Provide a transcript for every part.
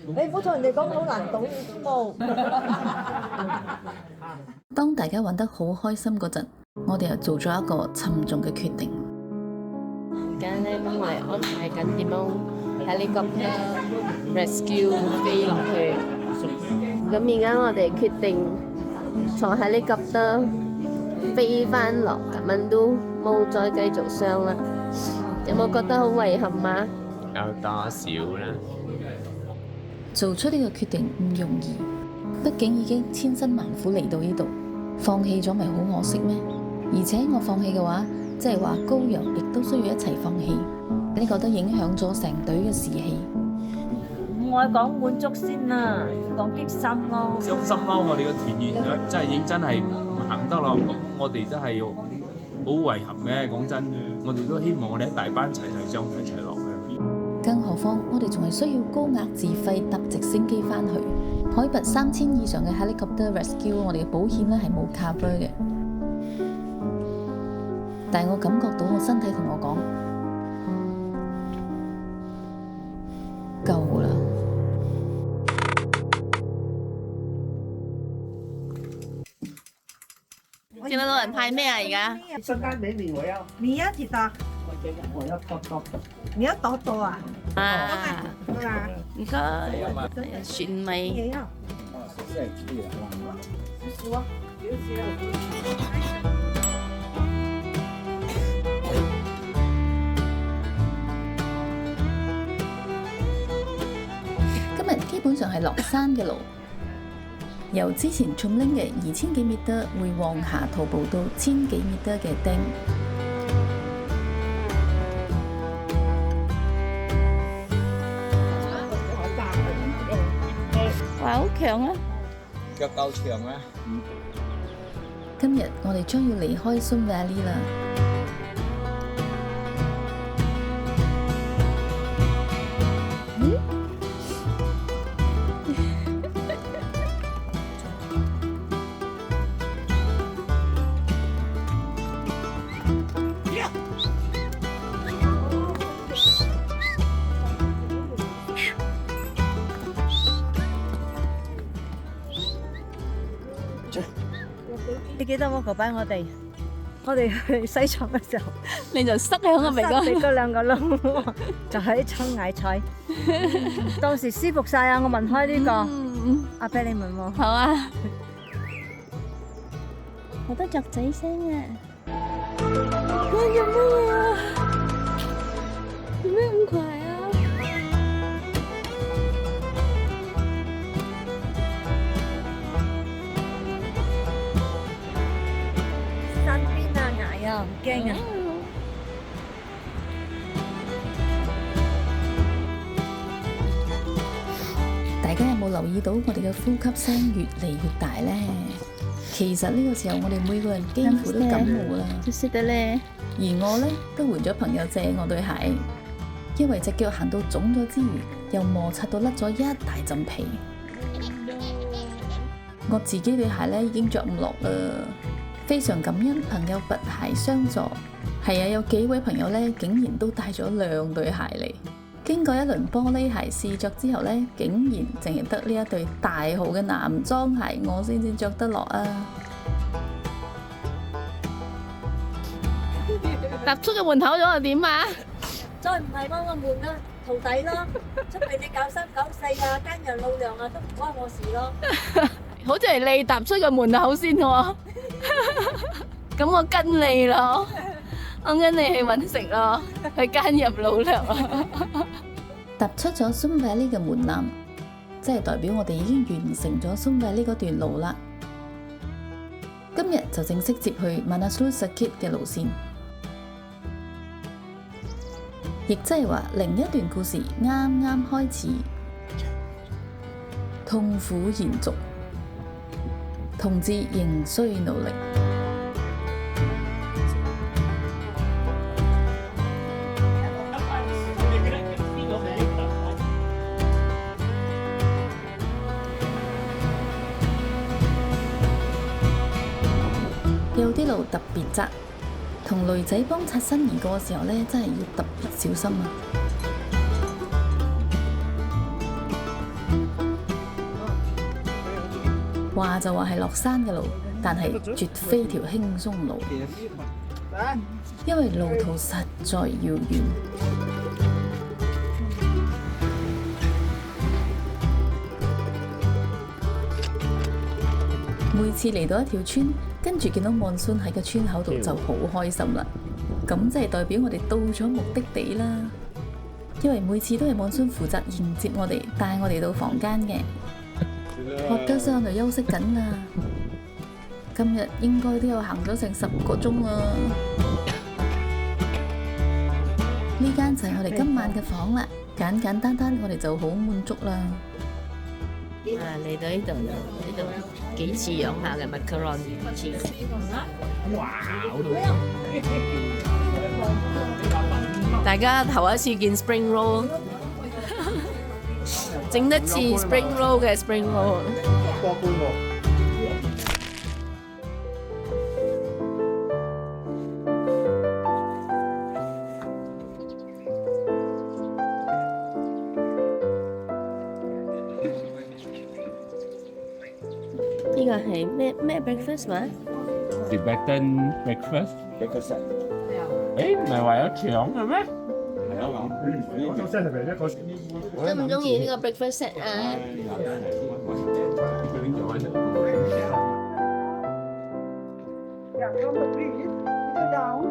你唔好同人哋講好難倒都冇。當大家玩得好開心嗰陣，我哋又做咗一個沉重嘅決定。而家咧，我哋安排緊點樣helicopter rescue 飛落去。咁而家我哋決定坐 helicopter 飛翻落吉文都，冇再繼續上啦。有冇覺得好遺憾嗎？有多少啦？做出呢個決定唔容易，畢竟已經千辛萬苦嚟到呢度，放棄咗咪好可惜咩？而且我放棄嘅話，即係話高陽亦都需要一齊放棄，你覺得影響咗成隊嘅士氣。唔愛講滿足先啦，講激心咯。傷心咯！我哋個團員真係已經真係唔行得咯，咁我哋真係要好遺憾嘅。講真，我哋都希望我哋一大班齊上一齊落去。更何況我哋仲係需要高額自費搭直升機返去，海拔3000以上嘅 helicopter rescue， 我哋嘅保險咧係冇 cover 嘅。但係我感覺到我身體同我講夠啦。見到人派咩啊？而家圣诞美女我要，你要幾多？我要多多。你要多多啊？啊，對啊，唔該，蒜米。也要。少啊，今日基本上係落山嘅路，由之前 Chumling 嘅2000幾米會往下徒步到1000幾米嘅丁。哇，好強啊！腳夠長咩？今日我哋將要離開 Sun Valley 啦。你記得冇？嗰班我哋去西藏嘅時候，你就塞喺個鼻哥。塞嗰兩個窿，就喺春芽菜。當時舒服晒啊！我聞開呢個，阿啤你聞喎。好啊，好多雀仔聲啊！做咩啊？做咩咁快啊？山邊啊，崖啊，唔驚啊！大家有冇留意到我哋嘅呼吸聲越嚟越大呢？其實呢個時候我哋每個人幾乎都感冒啦。識得咧。而我呢，都換咗朋友借我對鞋，因為隻腳行到腫咗之餘，又摩擦到甩咗一大陣皮。我自己對鞋呢已經着唔落啦。非常感恩朋友拔鞋相助，係啊，有幾位朋友呢竟然都帶咗2對鞋嚟。經過一輪玻璃鞋試着之後呢，竟然淨係得呢一對大號嘅男裝鞋，我先至着得落啊！踏出個門口咗又點啊？再唔係幫個門啊，徒弟咯，出面你93、94啊，跟人老娘啊，都唔關我事咯。好似係你踏出個門口先喎，咁我跟你咯，我跟你去揾食咯，去奸入老娘咯。踏出咗 Sun Valley 嘅門檻，即係代表我哋已經完成咗 Sun Valley 嗰段路啦。今日就正式接去 Manaslu Circuit 嘅路線，亦即係話另一段故事啱啱開始，痛苦延續。同志仍需努力。有啲路特別窄，同女仔幫擦身而過嘅時候呢，真係要特別小心啊！話就話係落山嘅路，但係絕非條輕鬆路，因為路途實在遙遠。每次嚟到一條村，跟住見到monsoon喺個村口度就好開心啦。咁即係代表我哋到咗目的地啦。因為每次都係monsoon負責迎接我哋，帶我哋到房間嘅。學得上度休息緊啦。今日應該都有行咗成10個鐘啦。呢間就係我哋今晚嘅房啦，簡簡單單我哋就好滿足啦。嚟到呢度幾似樣下嘅 macaron cheese。大家頭一次見 spring roll， 整得似 spring roll 嘅 spring roll。呢個係咩 breakfast 話 Tibetan breakfast。誒，唔係話有腸嘅咩？中唔中意呢個 breakfast set 啊？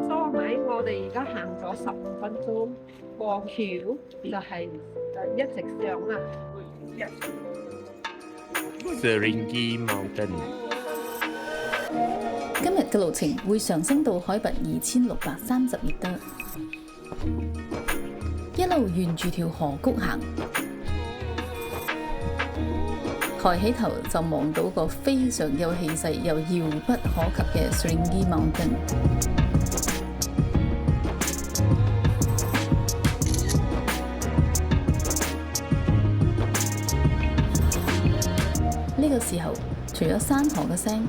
梳尾，我哋而家行咗15分鐘過橋，就係一直上啊。Seringi Mountain。今日嘅路程會上升到海拔2630米，一路沿住條河谷行，抬起頭就望到個非常有氣勢又遙不可及嘅 Seringi Mountain。呢個時候，除咗山河嘅聲，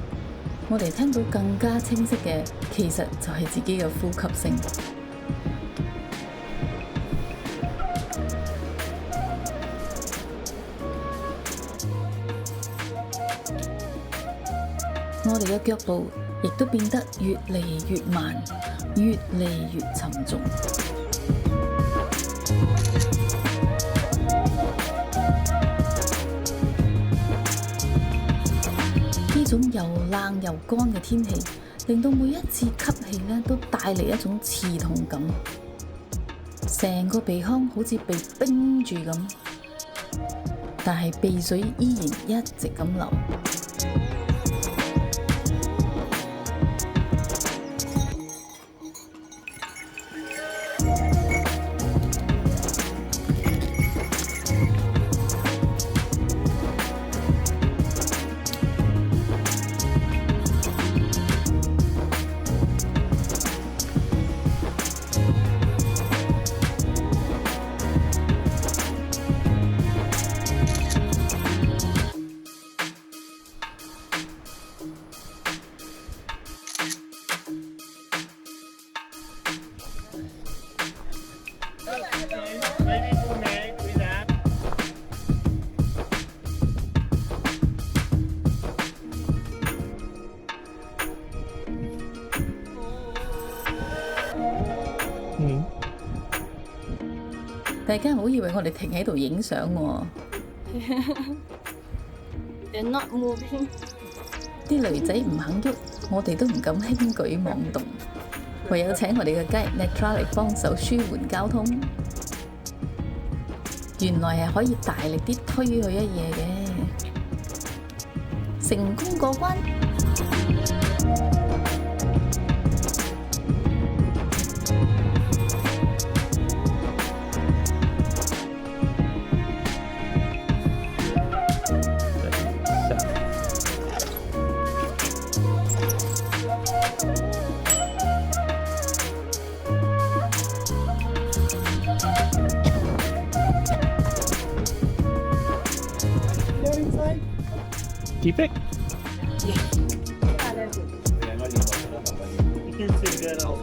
我哋聽到更加清晰嘅，其實就係自己嘅呼吸聲。我哋嘅腳步亦都變得越嚟越慢，越嚟越沉重。呢種又冷又乾嘅天氣，令到每一次吸氣咧都帶嚟一種刺痛感，成個鼻腔好似被冰住咁，但係鼻水依然一直咁流。大家唔好以為我哋停喺度影相喎。They're not moving。啲女仔唔肯喐，我哋都唔敢輕舉妄動，唯有請我哋嘅 guide Netra 嚟幫手舒緩交通。原來係可以大力啲推佢一嘢嘅，成功過關。Keep it。 You can figure it out.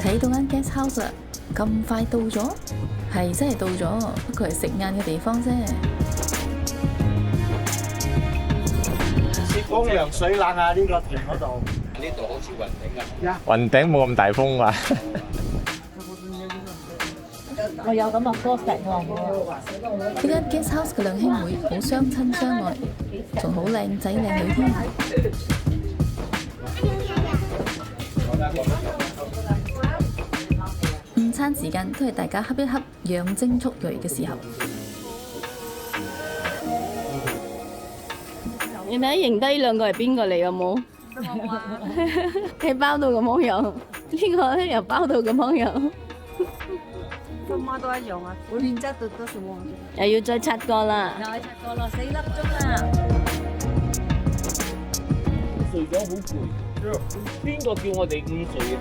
睇到間 guest house 啦，咁快到咗？係真係到咗，不過係食晏嘅地方啫。風涼水冷啊！呢個田嗰度，呢度好似雲頂咁。雲頂冇咁大風嘛。我有咁嘅歌石喎。呢間 guest house 嘅兩兄妹好相親相愛，仲好靚仔靚女添。午餐時間都係大家恰一恰養精蓄銳嘅時候。你睇認低兩個係邊個嚟有冇？你包到咁樣樣，呢個咧又包到咁樣樣。媽媽都一樣啊，我練質都是黃又要再刷過啦。又係7個咯，4粒鐘啦。睡咗好攰，邊個叫我哋午睡啊？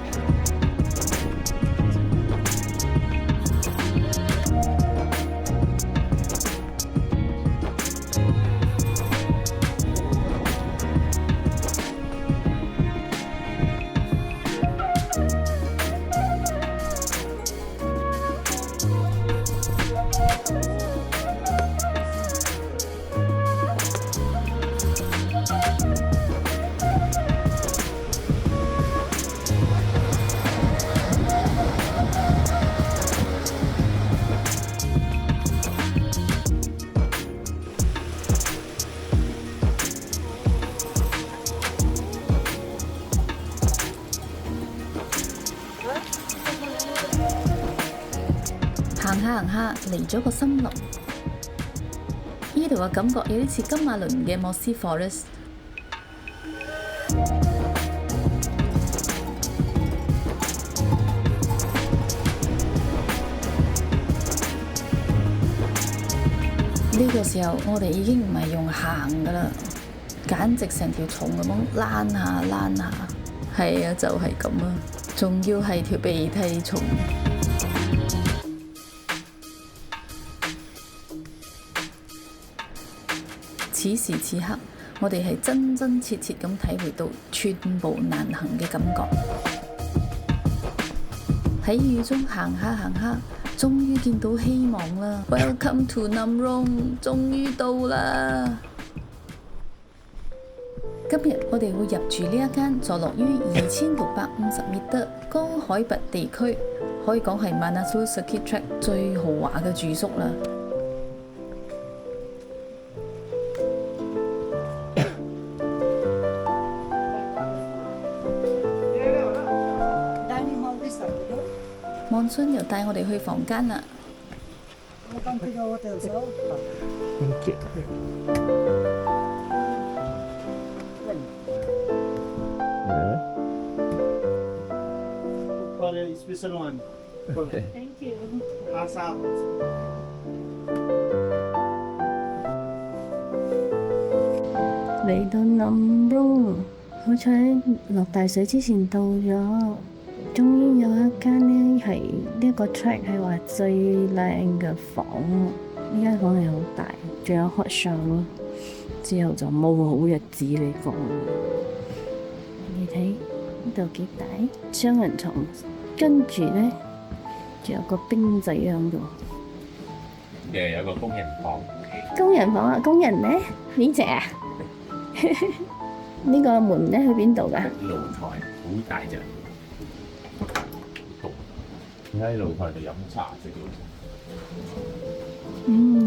行下嚟咗個森林，呢度嘅感覺有啲似金馬倫嘅莫斯 Forest。呢個時候我哋已經唔係用行㗎喇，簡直成條蟲咁樣躝下躝下。係啊，就係咁啊，仲要係條鼻涕蟲。此時此刻，我哋係真真切切咁體會到寸步難行嘅感覺。喺雨中行下行下，終於見到希望啦 ！Welcome to Nam Rong， 終於到啦！今日我哋會入住呢一間坐落於2650米的高海拔地區，可以講係 Manaslu Circuit Track 最豪華嘅住宿啦。Monsoon 又帶我哋去房間啦。嚟到Nam Rong，好彩落大水之前到咗。終於有一間呢係呢個 track 係話最靚嘅房，呢間房係好大，仲有 hot shower，之後就冇好日子嚟講。你睇呢度幾大，雙人床，跟住呢仲有個冰仔喺度。有個工人房。工人房啊，工人呢？邊隻啊？呢個門呢去邊度㗎？露台好大隻。喺露台度飲茶食。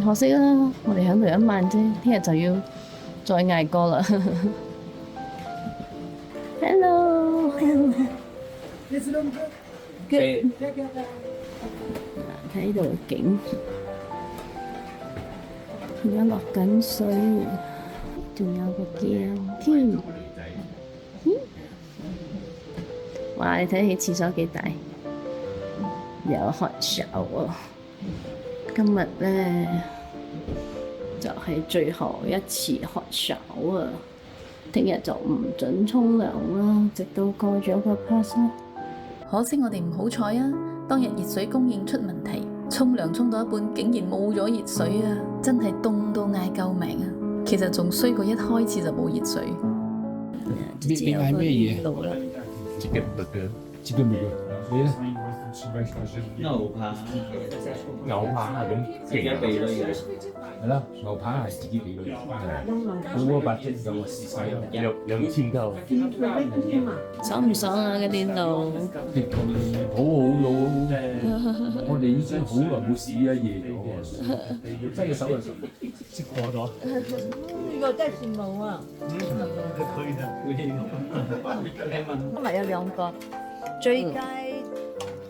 可惜啦，我哋喺度一晚啫，聽日就要再捱過啦。Hello， good， 睇呢度嘅景，而家落緊水，仲有個鏡添。哇！你睇起廁所幾大？有hot shower，今日咧就係最後一次hot shower，聽日就唔準沖涼啦，直到過咗個 pass 啦。可惜我哋唔好彩啊！當日熱水供應出問題，沖涼沖到一半竟然冇咗熱水啊！真係凍到嗌救命啊！其實仲衰過一開始就冇熱水。你嗌咩嘢？Chicken burger。接到未嘅？你咧？牛扒，牛扒係咁自己俾咯，而係啦，牛扒係自己俾嘅，好啊，8隻有個試晒咯，2000夠。爽唔爽啊？個電腦？啲咁好咯，我哋已經好耐冇試一夜咗，真係手嚟識過咗。呢個真係羨慕啊！今日有2個最佳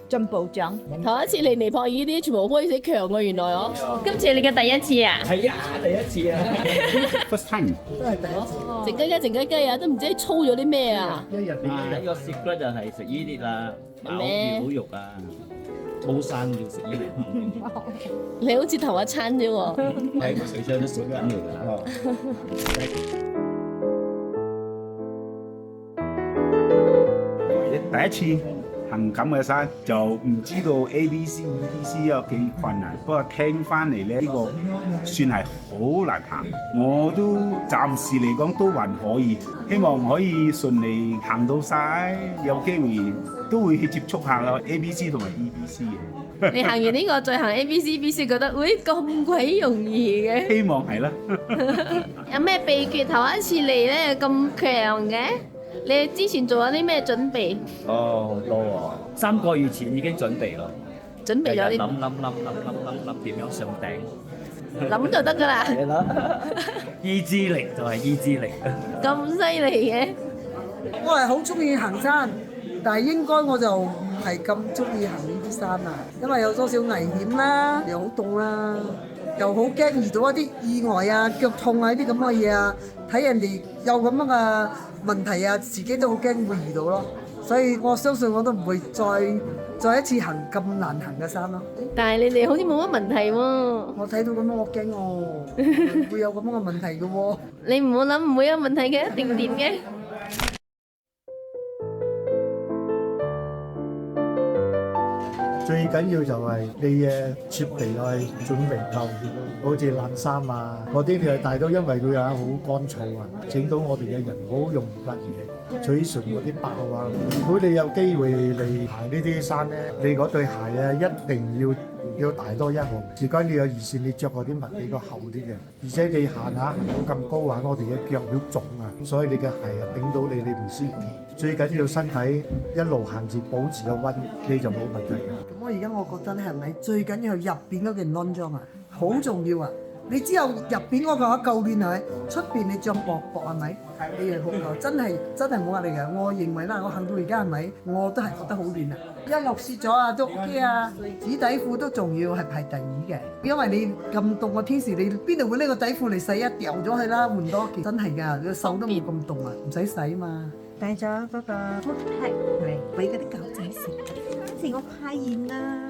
進步獎。頭一次嚟尼泊爾啲全部開始強喎，原來哦。今次係你嘅第一次啊？係啊，第一次啊，first time。靜雞雞靜雞雞啊，都唔知操咗啲咩啊！一日睇個攝骨就係食呢啲啦，咩飽肉啊，冇散要食呢啲。你好似頭一餐啫喎。係個水槍都食緊嚟㗎。第一次行咁嘅山，就唔知道 ABC、EDC 有幾困難。不過聽翻嚟咧，呢個算係好難行。我都暫時嚟講都還可以，希望可以順利行到晒。有機會都會去接觸下啦 ABC 同埋 EDC 嘅。你行完呢個再行 ABC、覺得喂咁鬼容易嘅。希望係啦。有咩秘訣頭一次嚟咧咁強嘅？你之前做咗啲咩準備？哦，好多喎，3個月前已經準備咯，準備咗啲諗點樣上頂，諗就得㗎啦。係啦，意志力就係意志力。咁犀利嘅？我係好中意行山，但係應該我就唔係咁中意行呢啲山啊，因為有多少危險啦，又好凍啦，又好驚遇到一啲意外啊、腳痛啊呢啲咁嘅嘢啊，睇人哋有咁樣嘅問題啊，自己都好驚會遇到咯，所以我相信我都唔會再一次行咁難行嘅山咯。但係你哋好似冇乜問題喎。我睇到咁樣我驚喎，會有咁樣嘅問題嘅喎。你唔好諗唔會有問題嘅，一定掂嘅。最緊要就係你嘅設備去準備夠，好似冷衫啊嗰啲你係帶到，因為佢好乾燥啊，整到我哋嘅人好容易甩嘢，嘴唇嗰啲爆啊。如果你有機會嚟行呢啲山咧，你嗰對鞋啊一定要大多1號。如果你有預算，你着嗰啲襪比較厚啲嘅，而且你行下行到咁高啊，我哋嘅腳會腫啊，所以你嘅鞋啊頂到你唔舒服。最緊要身體一路行住保持個溫，你就冇問題嘅。咁我而家我覺得咧係咪最緊要入邊嗰件褸裝啊，好重要啊！你只有入邊嗰個夠暖係咪？出邊你着薄薄係咪？你係好夠，真係冇壓力嘅。我認為啦，我行到而家係咪？我都係覺得好暖啊！一落雪咗啊，都 OK 啊，紙底褲都仲要係排第2嘅，因為你咁凍嘅天時，你邊度會呢個底褲嚟洗一掉咗佢啦，換多件。真係㗎，個手都冇咁凍啊，唔使洗嘛。帶咗嗰個 food pack 嚟俾嗰啲狗仔食。嗰時我派現啦，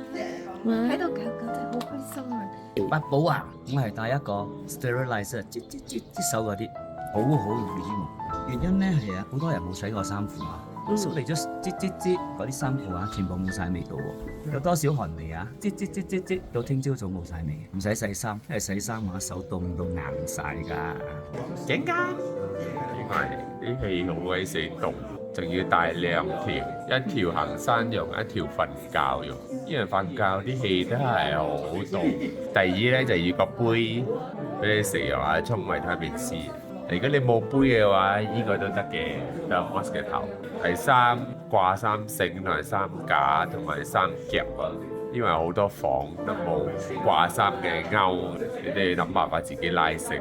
睇到狗仔好開心啊！八寶啊，我係帶一個 sterilizer， 擠手嗰啲，好容易添。原因咧係啊，好多人冇洗過衫褲啊，所以嚟咗擠嗰啲衫褲啊，全部冇晒味道喎，有多少汗味啊？擠到聽朝早冇晒味，唔使洗衫，因為洗衫話手凍到硬晒㗎。勁㗎！因為啲氣好鬼死凍，仲要帶2條，一條行山用，一條瞓覺用。因為瞓覺啲氣都係好凍。第二咧就要個杯俾你食又或者沖維他命 C。如果你冇杯嘅話，呢個都得嘅，就 mos 嘅頭。第3掛衫繩同埋衫架同埋衫夾啊，因為好多房都冇掛衫嘅鈎，你哋諗辦法自己拉繩。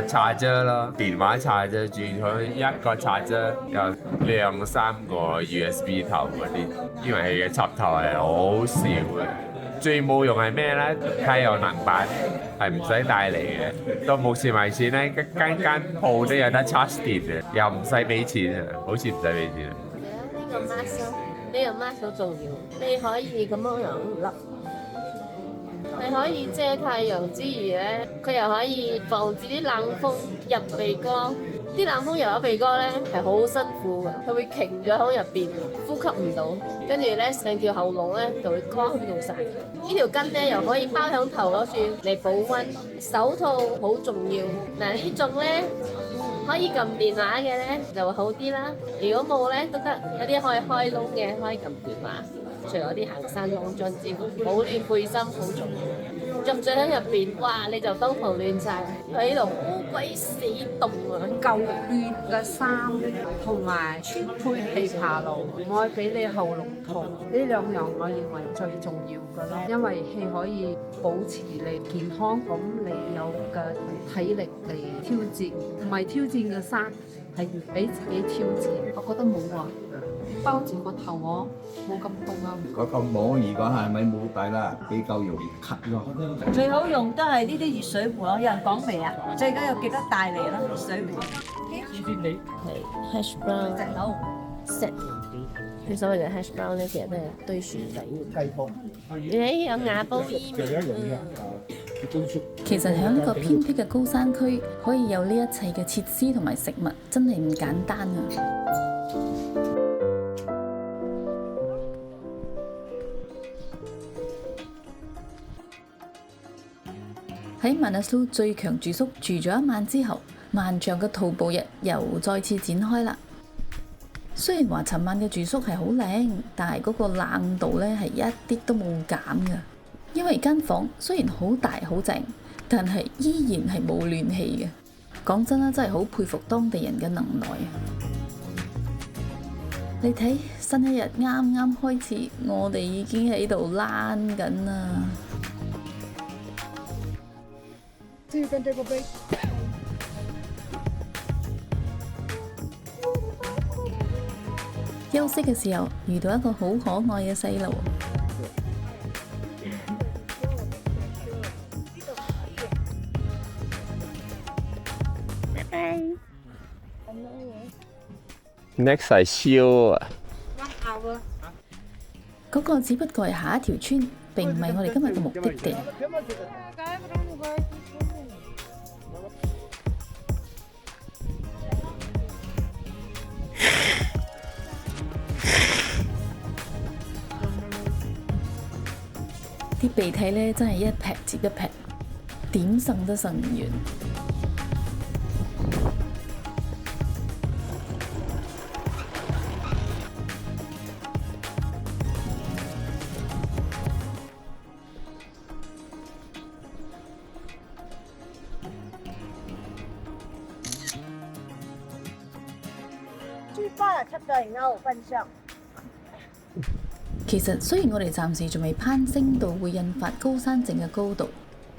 charger 啦，電話 charger 轉佢一個 charger 有2-3個 USB 頭嗰啲，因為佢嘅插頭係好少嘅。最冇用係咩咧？太陽能板係唔使帶嚟嘅。到目前為止咧，間鋪都有得 charge 電嘅，又唔使俾錢啊，好似唔使俾錢啊。呢個 mask 好重要，你可以咁樣笠，你可以遮太陽之餘咧，佢又可以防止啲冷風入鼻哥。啲冷風入咗鼻哥咧係好辛苦嘅，佢會停咗喺入邊，呼吸唔到，跟住咧成條喉嚨咧就會乾到晒。呢條巾咧又可以包響頭攞住嚟保溫，手套好重要。嗱呢種咧可以撳電話嘅咧就會好啲啦。如果冇咧都得，有啲可以開窿嘅，可以撳電話。除咗啲行山窿進之保暖背心好重要。入咗喺入邊，哇！你就兜頭亂晒，喺度好鬼死凍啊！夠暖嘅衫同埋穿配氣爬路，唔可以俾你喉嚨痛。呢兩樣我認為最重要嘅咯，因為係可以保持你健康，咁你有嘅體力嚟挑戰，唔係挑戰嘅山，係俾自己挑戰。我覺得冇啊，包住個頭我冇咁凍啊。嗰個帽如果係咪冇底啦，比較容易咳咯。最好用都係呢啲熱水壺咯。有人講未啊？最緊要記得帶嚟啦，熱水壺。係 hash brown 隻樓 set。佢所謂嘅 hash brown 咧，其實都係堆薯仔。雞煲。你有瓦煲煙。其實喺呢個偏僻嘅高山區，可以有呢一切嘅設施同埋食物，真係唔簡單啊！喺曼納蘇最強住宿住咗一晚之後，漫長嘅徒步日又再次展開啦。雖然話尋晚嘅住宿係好靚，但係嗰個冷度咧係一啲都冇減㗎。因為間房雖然好大好正，但係依然係冇暖氣嘅。講真啦，真係好佩服當地人嘅能耐啊！你睇新一日啱啱開始，我哋已經喺度躝緊啦。休息嘅時候遇到一個好可愛嘅細路。Next 係燒啊！嗰個只不過係下一條村，並唔係我哋今日嘅目的地。啲鼻涕咧真係一劈接一劈，點擤都擤唔完。其實雖然我哋暫時仲未攀升到會引發高山症嘅高度，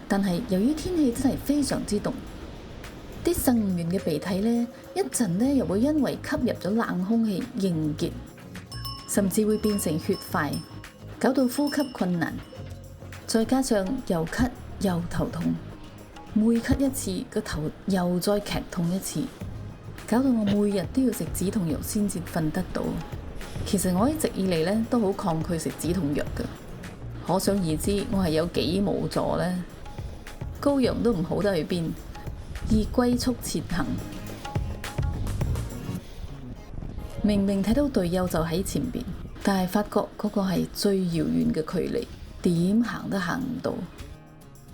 但係由於天氣真係非常之凍，啲擤唔完嘅鼻涕呢，一陣呢又會因為吸入咗冷空氣凝結，甚至會變成血塊，搞到呼吸困難。再加上又咳又頭痛，每咳一次個頭又再劇痛一次，搞到我每日都要食止痛藥先至瞓得到。其實我一直以嚟咧都好抗拒食止痛藥嘅，可想而知我係有幾無助呢。高陽都唔好得去邊，以龜速前行。明明睇到隊友就喺前邊，但係發覺嗰個係最遙遠嘅距離，點行都行唔到。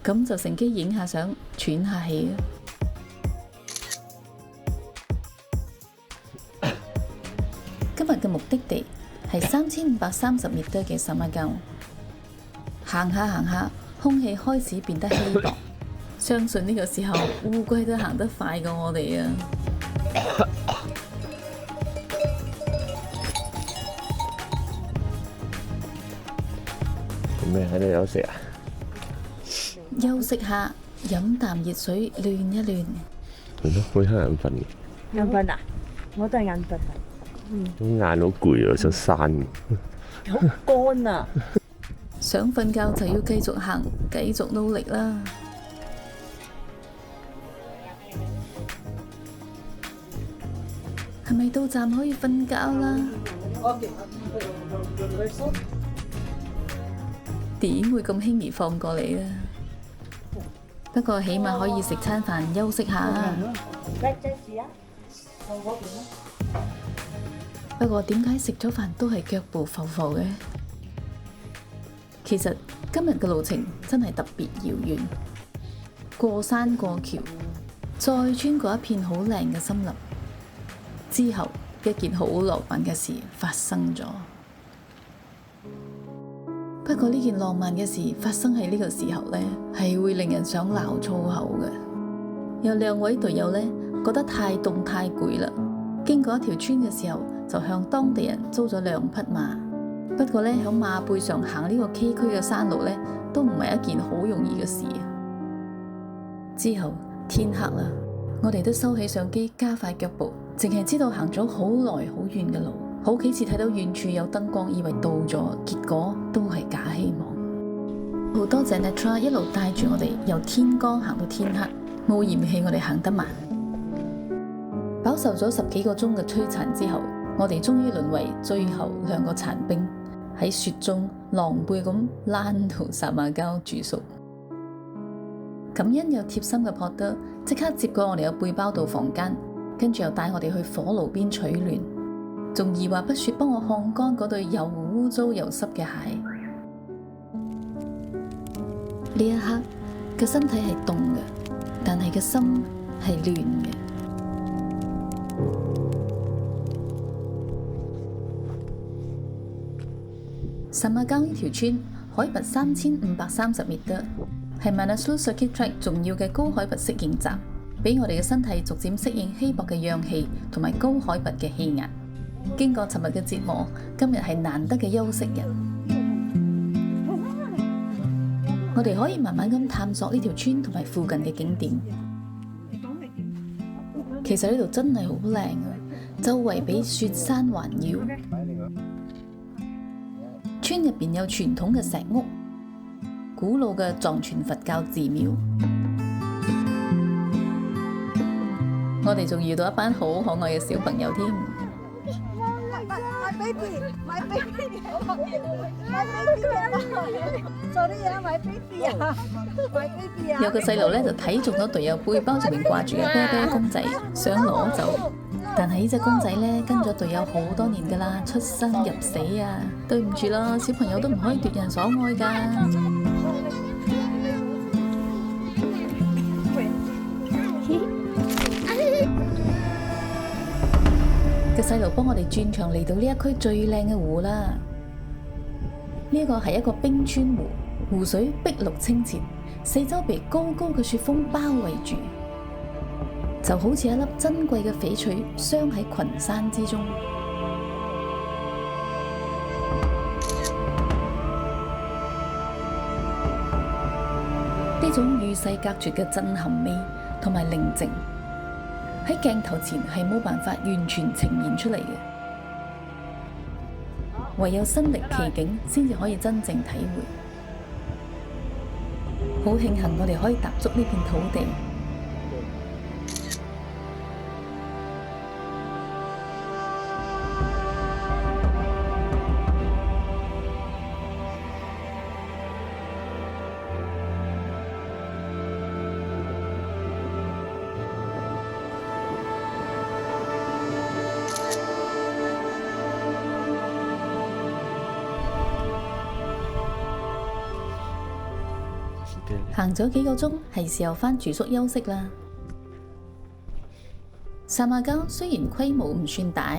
咁就乘機影下相，喘下氣啊！今日嘅目的地係3530米嘅薩馬江，行下行下，空氣開始變得稀薄，相信呢個時候烏龜都行得快過我哋啊！做咩喺度休息啊？休息下，飲啖熱水暖一暖。係咯，好眼瞓。眼瞓啊！我都係眼瞓。眼好攰啊，想散。好乾啊！想瞓覺就要繼續行，繼續努力啦。係咪到站可以瞓覺啦？點會咁輕易放過你呢？不過起碼可以食餐飯休息下啊！不過點解食咗飯都係腳步浮浮嘅？其實今日嘅路程真係特別遙遠，過山過橋，再穿過一片好靚嘅森林，之後一件好浪漫嘅事發生咗。不過呢件浪漫嘅事發生喺呢個時候呢，係會令人想鬧粗口嘅。有2位隊友呢，覺得太凍太攰啦，經過一條村嘅時候就向當地人租咗2匹馬。不過呢，響馬背上行呢個崎嶇嘅山路呢，都唔係一件好容易嘅事。之後天黑啦，我哋都收起相機，加快腳步，淨係知道行咗好耐好遠嘅路，好幾次睇到遠處有燈光，以為到咗，結果都係假希望。好多謝 Natra 一路帶住我哋由天光行到天黑，冇嫌棄我哋行得慢。飽受咗10幾個鐘嘅摧殘之後，我哋終於淪為最後2個殘兵，喺雪中狼狽咁躝到薩馬膠住宿。感恩有貼心嘅破德，即刻接過我哋嘅背包到房間，跟住又帶我哋去火爐邊取暖，仲二話不說幫我烘乾嗰對又污糟又濕嘅鞋。呢一刻嘅身體係凍嘅，但係嘅心係暖嘅。薩馬膠呢條村海拔3530米得，係 Manaslu Circuit Track 重要嘅高海拔適應站，俾我哋嘅身體逐漸適應稀薄嘅氧氣同埋高海拔嘅氣壓。經過尋日嘅折磨，今日係難得嘅休息日。我哋可以慢慢咁探索呢條村同埋附近嘅景點。其實呢度真係好靚啊，周圍俾雪山環繞。村入邊有傳統嘅石屋，古老嘅藏傳佛教寺廟。我哋仲遇到一班好可愛嘅小朋友添。My baby，做啲嘢，my baby 啊，my baby 啊。有個細路咧就睇中咗隊友背包上面掛住嘅啤啤公仔，想攞走。但係呢隻公仔咧跟咗隊友好多年噶啦，出生入死啊！對唔住啦，小朋友都唔可以奪人所愛噶。個細路幫我哋轉場嚟到呢一區最靚嘅湖啦。呢個係一個冰川湖，湖水碧綠清澈，四周被高高嘅雪峰包圍住，就好似一粒珍貴嘅翡翠鑲喺群山之中。呢種與世隔絕嘅震撼美同埋寧靜，喺鏡頭前係冇辦法完全呈現出嚟嘅，唯有身歷其境先至可以真正體會。好慶幸我哋可以踏足呢片土地。行咗幾個鐘，係時候返住宿休息啦。薩馬膠雖然規模唔算大，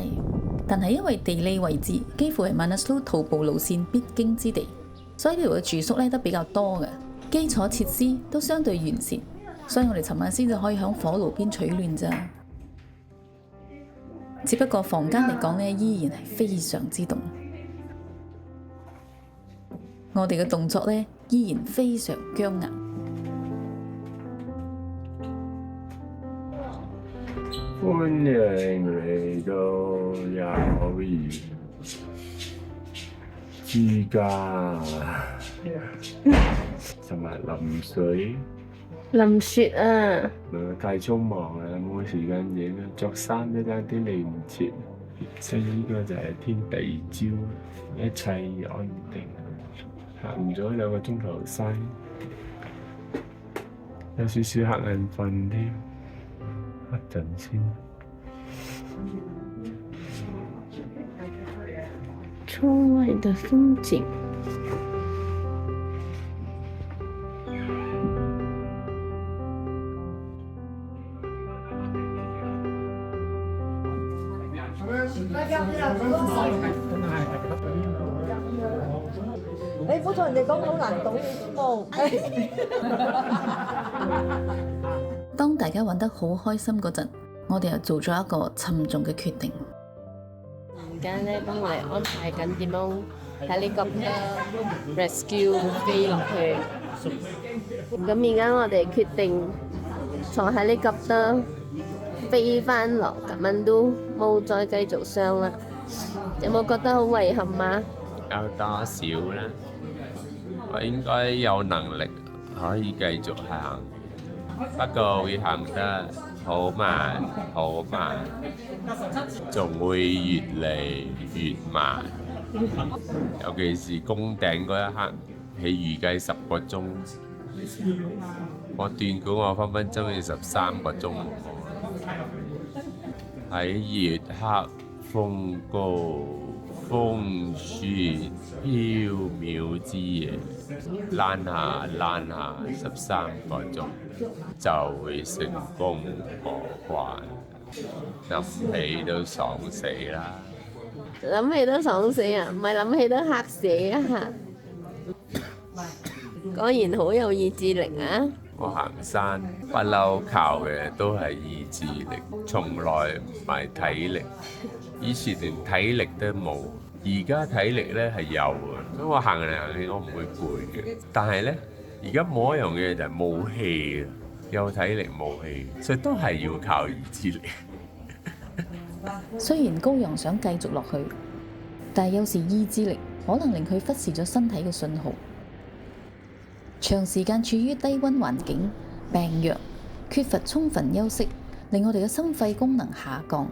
但係因為地理位置幾乎係 Manaslu 徒步路線必經之地，所以呢度嘅住宿咧都比較多嘅，基礎設施都相對完善，所以我哋尋晚先至可以響火爐邊取暖咋。只不過房間嚟講咧，依然係非常之凍。我哋嘅動作咧依然非常僵硬。歡迎嚟到友誼之家。尋日淋水，淋雪啊！太匆忙啦，冇時間影啊，着衫都爭啲嚟唔切。所以呢個就係天第二朝，一切安定。行咗2個鐘頭山，有少少瞌眼瞓添，一陣先。窗外的風景。你唔好同人哋講好難懂嘅當大家玩得好開心嗰陣，我哋又做咗一個沉重嘅決定。而家咧幫我哋安排緊點樣helicopter rescue 飛落去。咁而家我哋決定坐helicopter飛翻落吉文都，冇再繼續上啦。有冇覺得好遺憾啊？有多少啦？我應該有能力可以繼續行，不過會行得好慢好慢，仲會越嚟越慢。尤其是攻頂嗰一刻，係預計10個鐘，我斷估我分分鐘要13個鐘。喺月黑風高風雪飄渺之夜，躝下13個鐘就會成功過關，諗起都爽死啦！諗起都爽死啊，唔係諗起都嚇死啊！果然好有意志力啊！我行山不嬲靠嘅都係意志力，從來唔係體力。以前連體力都冇，而家體力咧係有嘅。所以我行嚟行去我唔會攰嘅。但係咧，而家冇一樣嘢就係冇氣啊，有體力冇氣，所以都係要靠意志力。雖然高陽想繼續落去，但係有時意志力可能令佢忽視咗身體嘅信號。長時間處於低溫環境、病弱、缺乏充分休息，令我哋嘅心肺功能下降。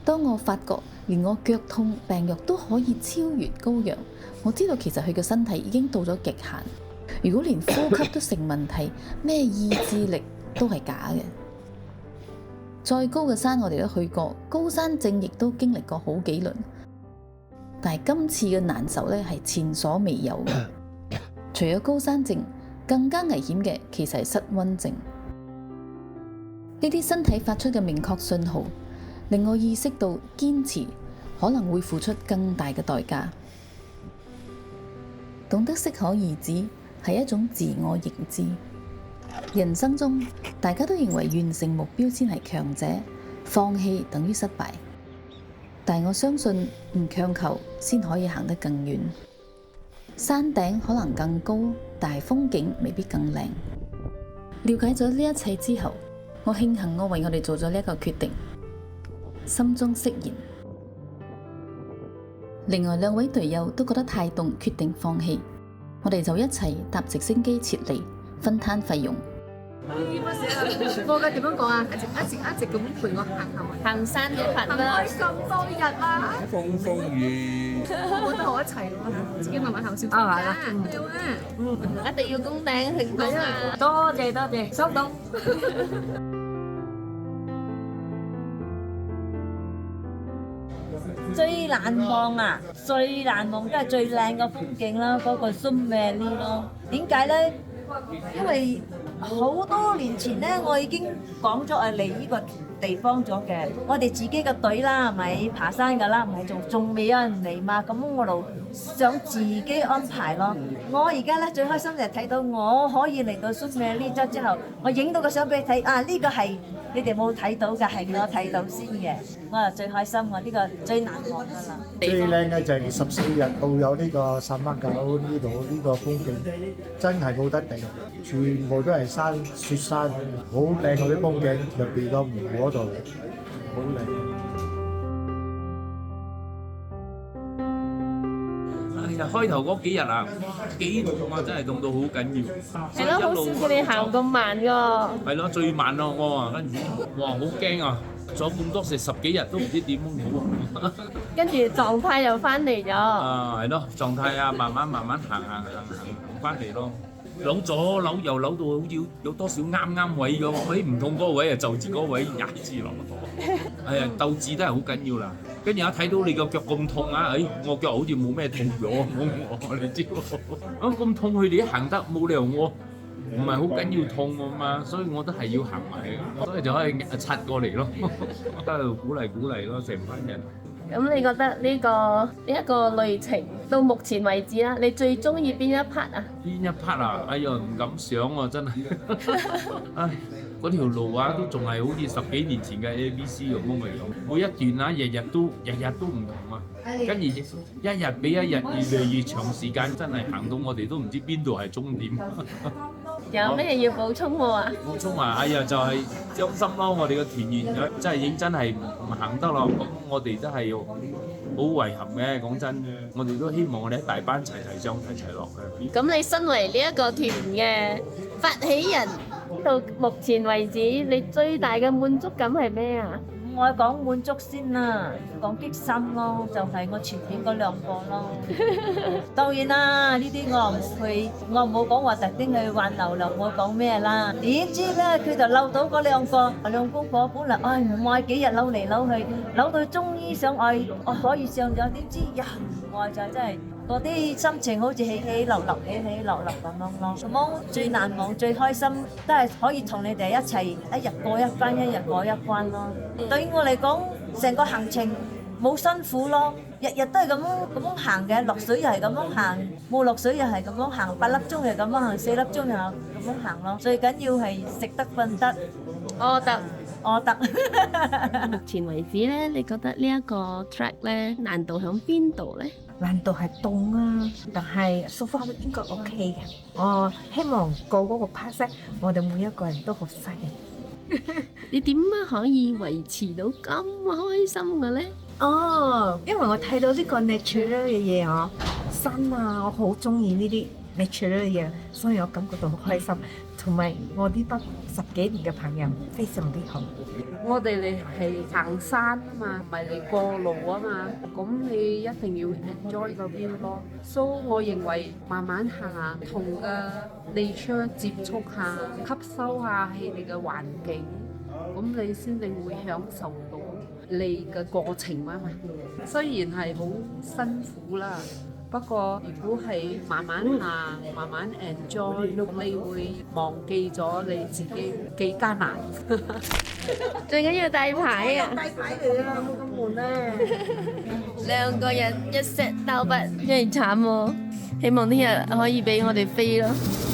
當我發覺連我腳痛、病弱都可以超越高陽，我知道其實佢嘅身體已經到咗極限。如果連呼吸都成問題，咩意志力都係假嘅。再高嘅山我哋都去過，高山症亦都經歷過好幾輪。但係今次嘅難受咧係前所未有嘅。除咗高山症，更加危險嘅其實係失溫症。呢啲身體發出嘅明確信號，令我意識到堅持可能會付出更大嘅代價。懂得適可而止係一種自我認知。人生中大家都認為完成目標先係強者，放棄等於失敗。但我相信唔強求先可以行得更遠。山頂可能更高，但係風景未必更靚。了解咗呢一切之後，我慶幸我為我哋做咗呢一個決定，心中釋然。另外2位隊友都覺得太凍，決定放棄，我哋就一齊搭直升機撤離，分攤費用。我嘅點樣講啊？一直咁陪我行山嘅朋友，行咁多日啊！風風雨，我都同我一齊喎，自己慢慢行少啲啊！一定要攻頂成功啊！多謝，收到。最難忘啊！最難忘都係最靚嘅風景啦，嗰個 Zoom Valley 咯。點解咧？因為好多年前咧，我已經講咗嚟呢個地方咗嘅。我哋自己嘅隊啦，係咪爬山㗎啦？唔係仲未有人嚟嘛？咁我就想自己安排咯。我而家咧最開心就係睇到我可以嚟到 Zoom Valley 咗之後，我影到個相俾你睇。啊，呢個係你哋冇睇到㗎，係我睇到先嘅。我係最開心喎，呢個最難忘㗎啦。最靚嘅就係14日到有呢個三灣九呢度呢個風景，真係冇得比，全部都係山雪山，好靚嗰啲風景，入邊個湖嗰度好靚。開頭嗰幾日啊，幾凍啊，真係凍到好緊要。係咯，好少見你行咁慢㗎。係咯，最慢咯，我話跟住，哇，好驚啊！仲有咁多成10幾日都唔知點好。跟住狀態又翻嚟咗。啊，係咯，狀態啊，慢慢行翻嚟咯。扭左扭右扭到好似有多少啱位咁，唔同嗰個位啊，就住嗰個位踩住落。係啊，鬥志都係好緊要啦。跟住一睇到你個腳咁痛啊，我腳好似冇咩痛咗，你知喎。咁痛佢哋都行得，冇理由唔係好緊要痛啊嘛，所以我都係要行埋，所以就可以刷過嚟咯，喺度鼓勵咯，成班人。咁你覺得呢一個旅程到目前為止啦，你最中意邊一 part 啊？邊一 part 啊？哎呀，唔敢想喎，真係。唉，嗰條路啊，都仲係好似10幾年前嘅 ABC 咁樣嘅樣，每一段啊，日日都唔同啊。跟住一日比一日越嚟越長時間，真係行到我哋都唔知邊度係終點。有咩要補充喎啊？補充話，哎呀，就係傷心咯！我哋嘅團員真係認真係唔行得咯，咁我哋都係好遺憾嘅。講真，我哋都希望我哋一大班齊上齊落嘅。咁你身為呢一個團嘅發起人，到目前為止，你最大嘅滿足感係咩啊？我講滿足先啦，講激心咯，就係我前面嗰2個咯。當然啦，呢啲我冇講話特登去挽留啦，我講咩啦？點知咧佢就嬲到嗰兩公婆，本來唔愛幾日嬲嚟嬲去，嬲到終於想愛，我可以上咗，點知又唔愛就真係。嗰啲心情好似起起落落咁樣咯。咁最難忘、最開心都係可以同你哋一齊一日過一關，一日過一關咯。對於我嚟講，成個行程冇辛苦咯，日日都係咁樣行嘅，落水又係咁樣行，冇落水又係咁樣行，8粒鐘又咁樣行，4粒鐘又咁樣行咯。最緊要係食得瞓得，我得。目前為止咧，你覺得呢一個 track 咧難度喺邊度咧？難度係凍啊，但係 so far 應該 OK 嘅。我希望過嗰個 part 我哋每一個人都好犀利。你點樣可以維持到咁開心嘅咧？因為我睇到呢個 natural 嘅嘢山啊，我好中意呢啲 natural 嘅嘢，所以我感覺到好開心。同埋我呢班10幾年嘅朋友非常之好。我哋嚟係行山啊嘛，唔係嚟過路啊嘛，咁你一定要 enjoy 個 view 咯。所以我認為慢慢行，同嘅 nature 接觸下，吸收下佢哋嘅環境，咁你先定會享受到你嘅過程啊嘛。雖然係好辛苦啦。不過，如果係慢慢行、慢慢 enjoy，你會忘記咗你自己幾艱難。最緊要帶牌啊！帶牌嚟啦，冇咁悶咧。2個人一石鬥不一樣慘喎，希望呢日可以俾我哋飛咯〜